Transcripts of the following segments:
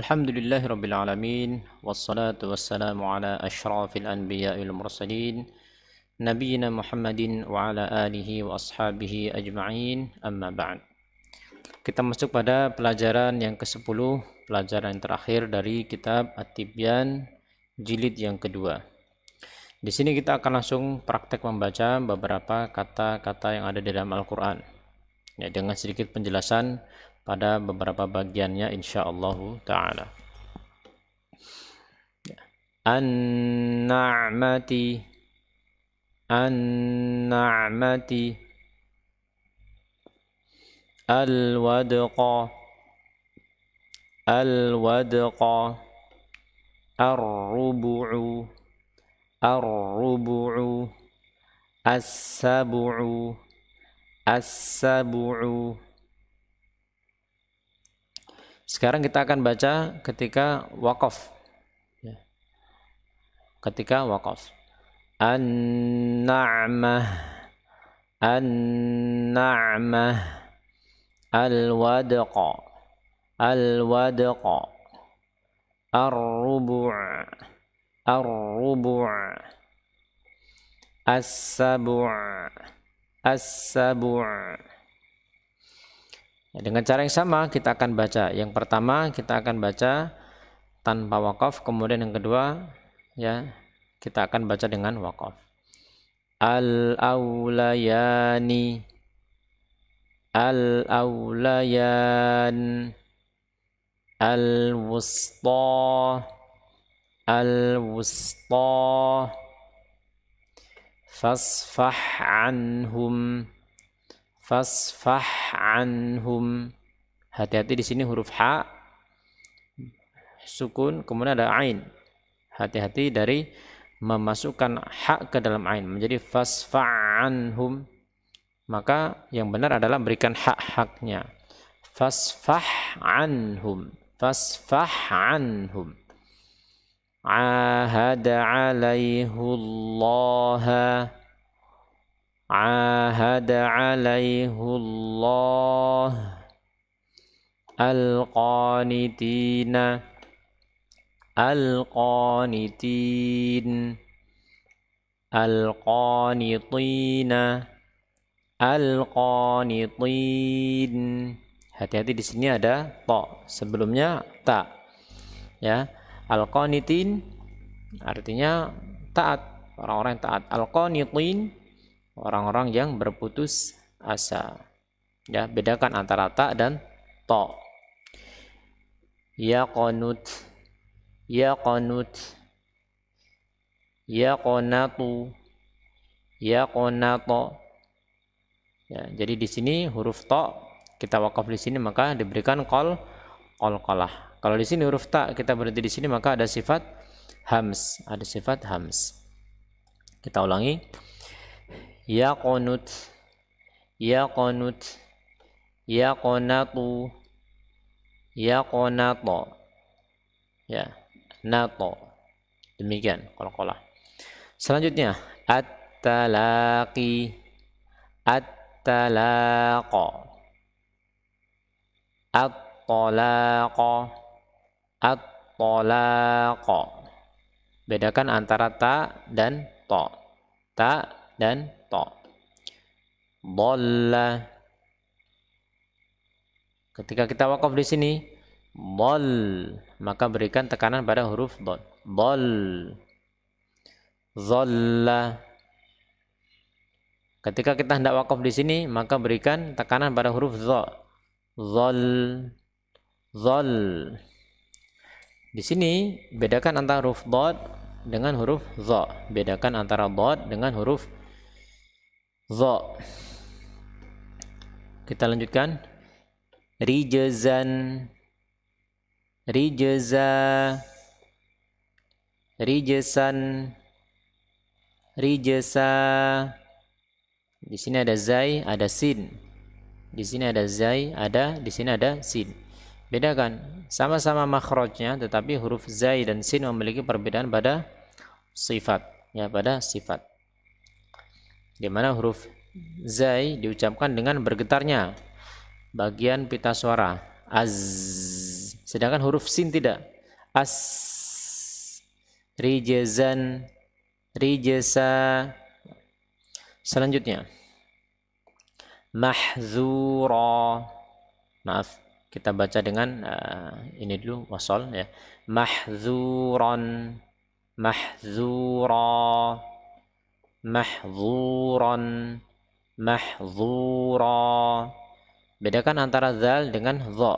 Alhamdulillahi Rabbil Alamin. Wassalatu wassalamu ala ashrafil anbiya'i wal mursalin Nabiyyina Muhammadin wa ala alihi wa ashabihi ajma'in. Amma ba'd. Kita masuk pada pelajaran yang ke-10, pelajaran yang terakhir dari kitab At-Tibyan jilid yang kedua. Di sini kita akan langsung praktek membaca beberapa kata-kata yang ada di dalam Al-Qur'an. Ya, dengan sedikit penjelasan pada beberapa bagiannya insyaallah taala. An-na'mati, an-na'mati, al-wadqa, al-wadqa, ar-rubu'u, ar-rubu'u, as-sab'u, as-sab'u. Sekarang kita akan baca ketika waqaf. Ketika waqaf. An-na'mah, an-na'mah, al-wadqa, al-wadqa, ar-rubu', ar-rubu', as-sab'u, as-sab'u. Dengan cara yang sama kita akan baca. Yang pertama kita akan baca tanpa waqaf, kemudian yang kedua ya kita akan baca dengan waqaf. Al-aulayani, al-aulayan, al-wusta, al-wusta, fasfah anhum, fasfah anhum. Hati-hati di sini huruf ha sukun, kemudian ada ain. Hati-hati dari memasukkan ha ke dalam ain menjadi fasfah anhum. Maka yang benar adalah berikan hak-haknya. Fasfah anhum, fasfah anhum. Ahada alaihullaha, ahada alaihullah, al-qanitina, al-qanitin, al-qanitina, al-qanitin. Hati-hati di sini ada ta, sebelumnya ta. Ya, al-qanitin artinya taat, orang-orang yang taat. Al-qanitin orang-orang yang berputus asa. Ya, bedakan antara ta dan ta. Ya qanut, ya qanut, ya qanatu, ya qanato. Ya, jadi di sini huruf ta kita wakaf di sini maka diberikan qalqalah. Kalau di sini huruf ta kita berhenti di sini maka ada sifat hams, ada sifat hams. Kita ulangi. Ya qanut, ya qanut, ya qanatu, ya qanato. Ya, nato. Demikian qalqalah. Selanjutnya at-talaqi, at-talaqa, at-talaqa, at-talaqa. Bedakan antara ta dan ta. Ta dan ta. Dhalla. Ketika kita wakaf di sini, dhal, maka berikan tekanan pada huruf dhal. Dhal. Dhalla. Ketika kita hendak wakaf di sini, maka berikan tekanan pada huruf dha. Dhal, dhal. Di sini bedakan antara huruf dhad dengan huruf dha. Bedakan antara dhad dengan huruf dha. Kita lanjutkan. Rijzan, rijza, rijsan, rijsa. Di sini ada zai, ada sin. Di sini ada zai, di sini ada sin. Bedakan, sama-sama makhrajnya tetapi huruf zai dan sin memiliki perbedaan pada sifat, ya, pada sifat. Di mana huruf zai diucapkan dengan bergetarnya bagian pita suara az, Sedangkan huruf sin tidak. As, rijzan, rijsa. Selanjutnya mahzura. Maaf, kita baca dengan ini dulu wasol ya. Mahzuran, mahzura, mahzuran, mahzura. Bedakan antara zal dengan dha.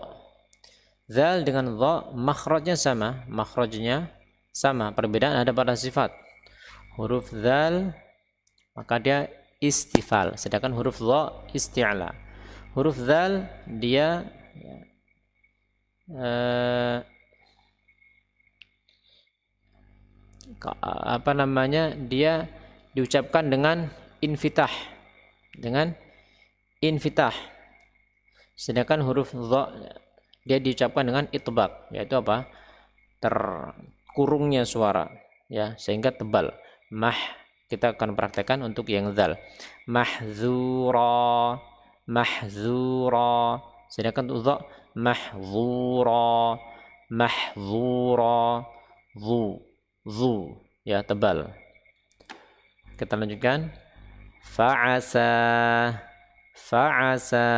Zal dengan dha makhrajnya sama, makhrajnya sama. Perbedaan ada pada sifat. Huruf zal maka dia istifal, sedangkan huruf dha isti'la. Huruf zal dia dia diucapkan dengan infitah, sedangkan huruf dha dia diucapkan dengan itbaq, yaitu apa, terkurungnya suara ya, sehingga tebal. Kita akan praktekkan untuk yang zal. Mahzura, mahzura. Sedangkan dha mahzura, mahzura, zu ya, tebal. Kita lanjutkan. Fa'asa, fa'asa,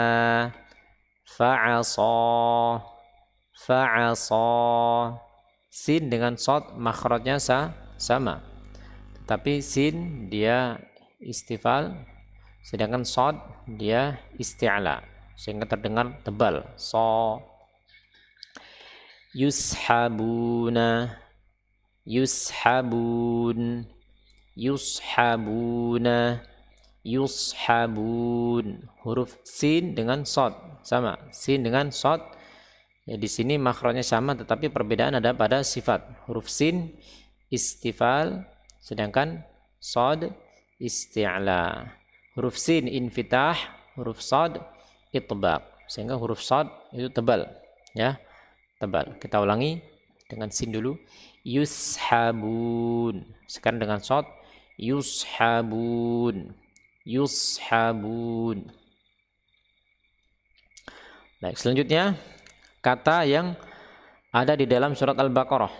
fa'asa, fa'asa. Sin dengan shad makhrajnya sama. Tapi sin dia istifal, sedangkan shad dia isti'la, sehingga terdengar tebal. Yushabuna, yushabun, yushabuna, yushabun. Huruf sin dengan shad sama, sin dengan shad ya, di sini makhrajnya sama, tetapi perbedaan ada pada sifat. Huruf sin istifal, sedangkan shad isti'la. Huruf sin infitah, huruf shad itbaq, sehingga huruf shad itu tebal ya, tebal. Kita ulangi dengan sin dulu. Yushabun. Sekarang dengan shad. Yushabun, yushabun. Baik, selanjutnya kata yang ada di dalam surat Al-Baqarah.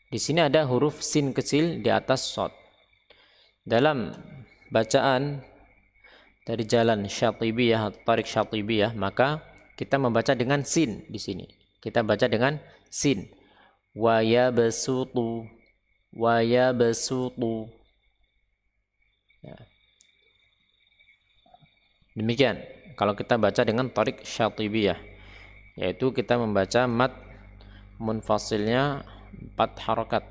Di sini ada huruf sin kecil di atas shad. Dalam bacaan dari jalan Syatibiyah, Tariq Syatibiyah, maka kita membaca dengan sin di sini. Kita baca dengan sin. Wa yabsutu, wa yabsutu. Ya. Demikian kalau kita baca dengan Tariq Syatibiyah, yaitu kita membaca mad munfasilnya 4 harokat.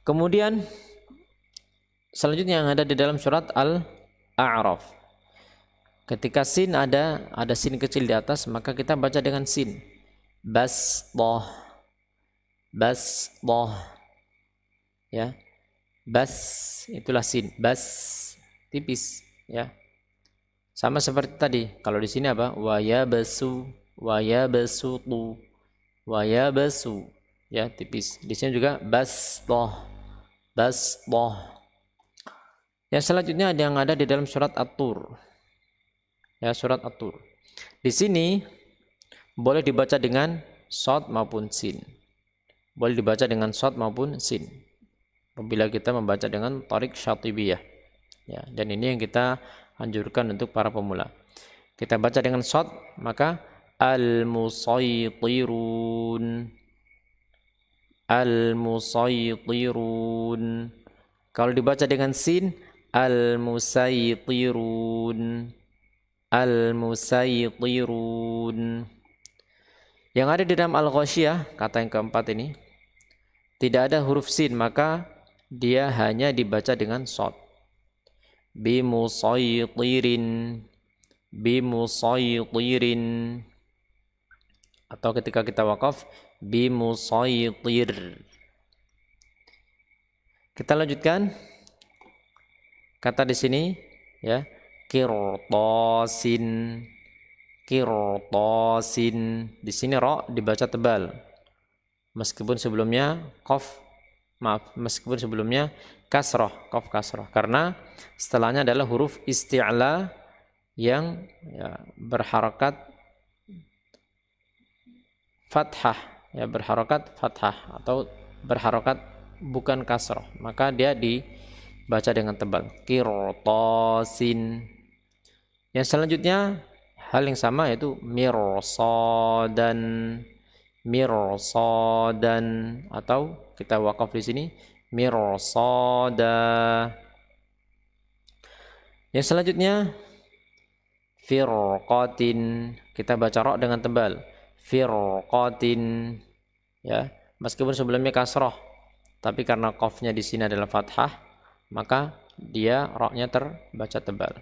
Kemudian selanjutnya yang ada di dalam surat Al-A'raf, ketika sin ada sin kecil di atas, maka kita baca dengan sin. Basṭah, basṭah ya, bas itulah sin, bas tipis ya, sama seperti tadi. Kalau di sini apa, wa yabasu, wa yabsutu, wa yabasu ya, tipis. Di sini juga basṭah, basṭah. Yang selanjutnya ada yang ada di dalam surat At-Tur. Ya, surat At-Tur. Di sini boleh dibaca dengan shad maupun sin. Boleh dibaca dengan shad maupun sin. Apabila kita membaca dengan Tariq Syatibiyah. Ya, dan ini yang kita anjurkan untuk para pemula. Kita baca dengan shad, maka al-musaytirun, al-musaytirun. Kalau dibaca dengan sin, al-musaytirun, al-musaytirun. Yang ada di dalam Al-Ghasyiyah, kata yang keempat ini, tidak ada huruf sin, maka dia hanya dibaca dengan shad. Bimusaytirin, bimusaytirin. Atau ketika kita waqaf, bimusaytir. Kita lanjutkan kata di sini ya, qirtasin, qirtasin. Di sini ra dibaca tebal, meskipun sebelumnya kasrah, qaf kasrah, karena setelahnya adalah huruf isti'la yang ya, berharokat fathah, ya berharokat fathah atau berharokat bukan kasroh, maka dia dibaca dengan tebal. Qirtasin. Yang selanjutnya hal yang sama yaitu mirsadan, mirsadan, atau kita wakaf di sini mirsada. Yang selanjutnya firqatin, kita baca ra dengan tebal. Firqatin, ya, meskipun sebelumnya kasroh, tapi karena qafnya di sini adalah fathah, maka dia ra-nya terbaca tebal.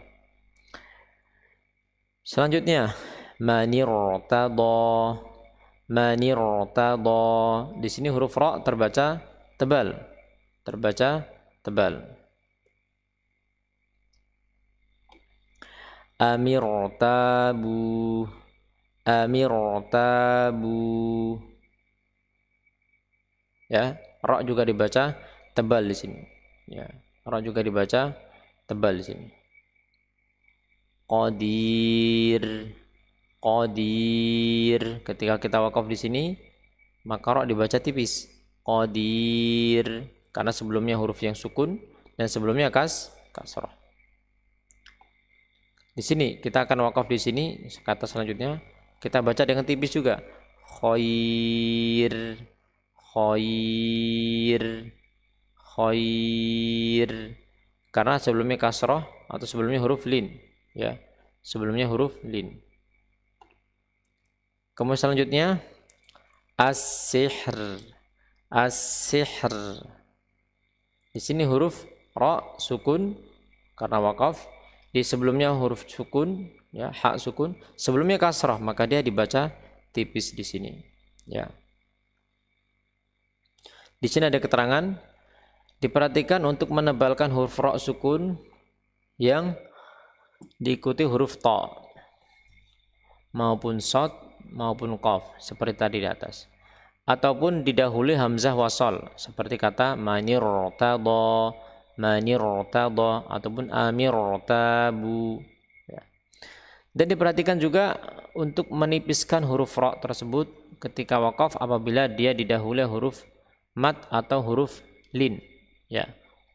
Selanjutnya manirtada, manirtada. Di sini huruf ra terbaca tebal, terbaca tebal. Amirtabu, amirtabu, ya, ra juga dibaca tebal di sini, ya, ra juga dibaca tebal di sini. Qadir, qadir, ketika kita wakaf di sini maka ra dibaca tipis, qadir, karena sebelumnya huruf yang sukun dan sebelumnya kasrah. Di sini kita akan wakaf di sini, kata selanjutnya kita baca dengan tipis juga. Khair, khair, khair. Karena sebelumnya kasrah atau sebelumnya huruf lin, ya. Sebelumnya huruf lin. Kemudian selanjutnya as-sihr, as-sihr. Di sini huruf ra sukun karena wakaf. Di sebelumnya huruf sukun, ya, hak sukun, sebelumnya kasrah, maka dia dibaca tipis di sini, ya. Di sini ada keterangan, diperhatikan untuk menebalkan huruf ra sukun yang diikuti huruf ta maupun shad maupun qaf seperti tadi di atas, ataupun didahului hamzah wasal seperti kata manirtada, manirtada, ataupun amirtabu, ya. Dan diperhatikan juga untuk menipiskan huruf ra tersebut ketika wakaf apabila dia didahului huruf mat atau huruf lin, ya,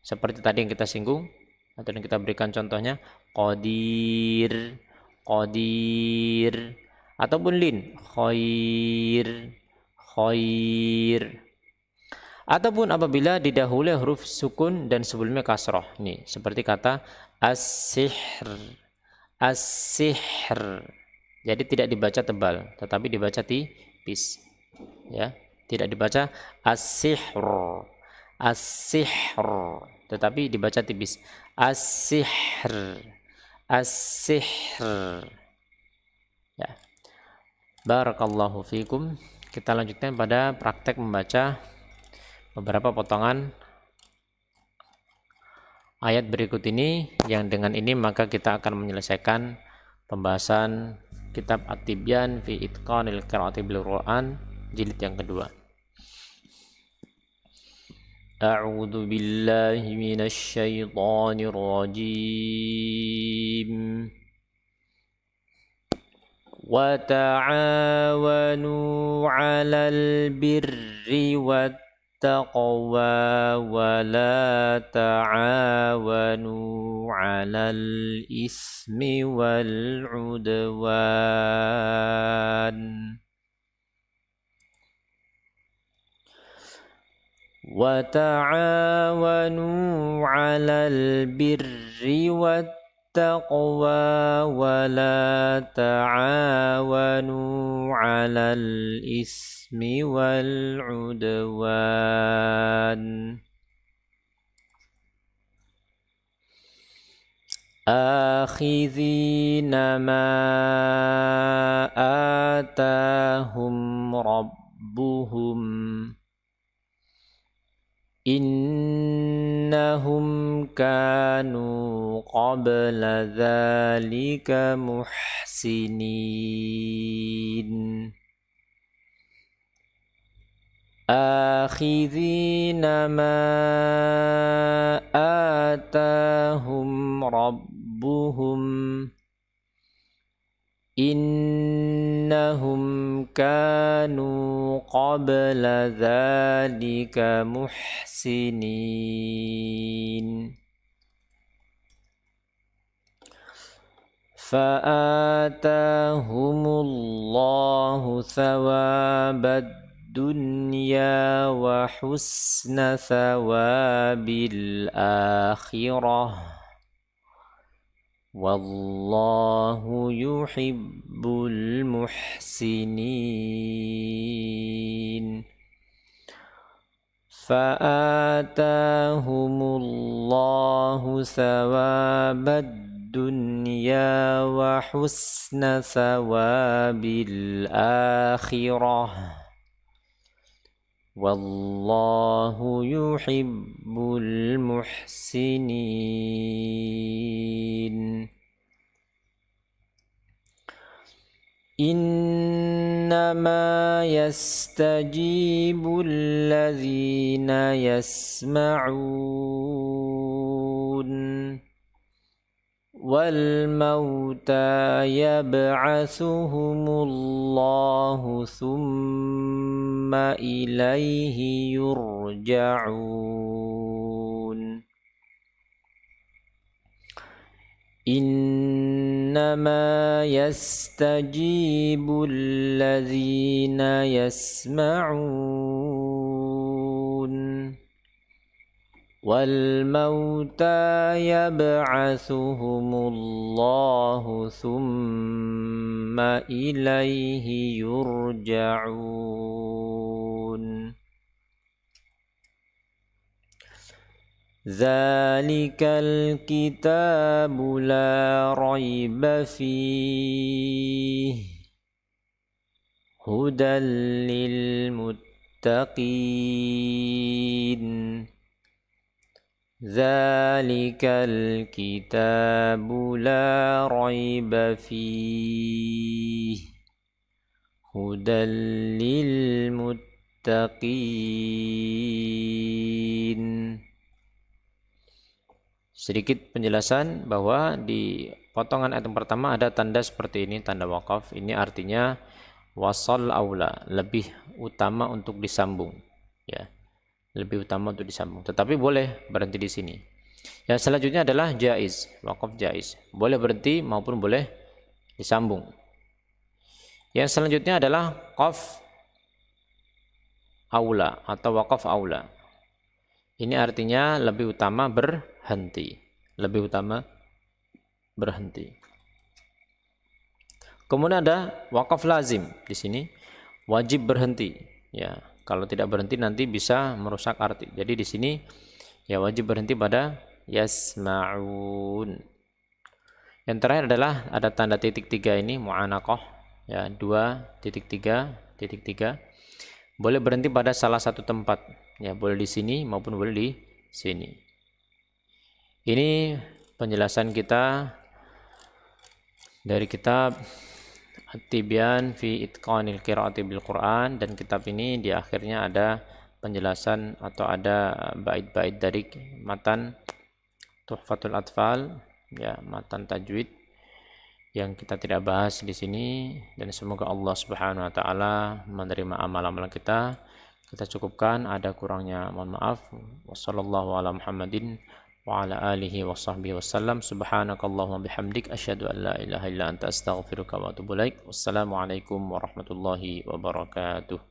seperti tadi yang kita singgung atau yang kita berikan contohnya qadir, qadir, ataupun lin khair, khair, ataupun apabila didahului huruf sukun dan sebelumnya kasroh, nih seperti kata as-sihr, as-sihr. Jadi tidak dibaca tebal tetapi dibaca tipis, ya, tidak dibaca as-sihr, as-sihr, tetapi dibaca tipis, as-sihr, as-sihr, ya. Barakallahu fikum. Kita lanjutkan pada praktek membaca beberapa potongan ayat berikut ini, yang dengan ini maka kita akan menyelesaikan pembahasan kitab At-Tibyan fi Itqanil Qiraati bil Quran jilid yang kedua. A'udzu billahi minasy syaithanir rajim. Wa ta'awanu 'alal birri wat taqwa wa la ta'awanu 'alal ismi wal 'udwan. Wa ta'awanu 'alal birri wat taqwa wa la ta'awanu 'alal ismi wal 'udwan. Akhidhina ma atahum rabbuhum innahum kanu qabla dzalika muhsinin. Akhidhina ma atahum rabbuhum innahum kanu qabla dzalika muhsinin fa'atahumullahu thawabad dunya wa husna thawabil akhirah wallahu yuhibbul muhsinin fa'atahumullahu thawabad dunya wa husna thawabil akhirah wallahu yuhibbul muhsinin innama yastajibu alladhina yasma'un wal mauta yab'atsuhumullahu thumma ilaihi yurja'un innama yastajibu alladhina yasma'un wal mauta yab'atsuhumullahu thumma ilaihi yurja'un dzalikal kitabu la raiba fihi hudal lil muttaqin dzalikal kitabu la raiba fihi hudal lil muttaqin. Sedikit penjelasan bahwa di potongan ayat yang pertama ada tanda seperti ini, tanda wakaf. Ini artinya wasal aula, lebih utama untuk disambung, ya. Lebih utama untuk disambung. Tetapi boleh berhenti di sini. Yang selanjutnya adalah jaiz, wakaf jaiz. Boleh berhenti maupun boleh disambung. Yang selanjutnya adalah qaf aula atau wakaf aula. Ini artinya lebih utama berhenti. Lebih utama berhenti. Kemudian ada wakaf lazim di sini, wajib berhenti. Ya, kalau tidak berhenti nanti bisa merusak arti. Jadi di sini ya wajib berhenti pada yasma'un. Yang terakhir adalah ada tanda titik 3 ini, mu'anaqah. Ya, 2.3.3. Boleh berhenti pada salah satu tempat. Ya, boleh di sini maupun boleh di sini. Ini penjelasan kita dari kitab At-Tibyan fi Itqanil Qiraati bil Quran, dan kitab ini di akhirnya ada penjelasan atau ada bait-bait dari matan Tuhfatul Atfal, ya, matan tajwid yang kita tidak bahas di sini, dan semoga Allah Subhanahu wa taala menerima amal-amal kita. Kita cukupkan, ada kurangnya mohon maaf. Wassallallahu ala Muhammadin wa ala alihi wa sahbihi wasallam. Subhanakallahumma bihamdik asyhadu an la ilaha illa anta astaghfiruka wa atubu ilaik. Wassalamualaikum warahmatullahi wabarakatuh.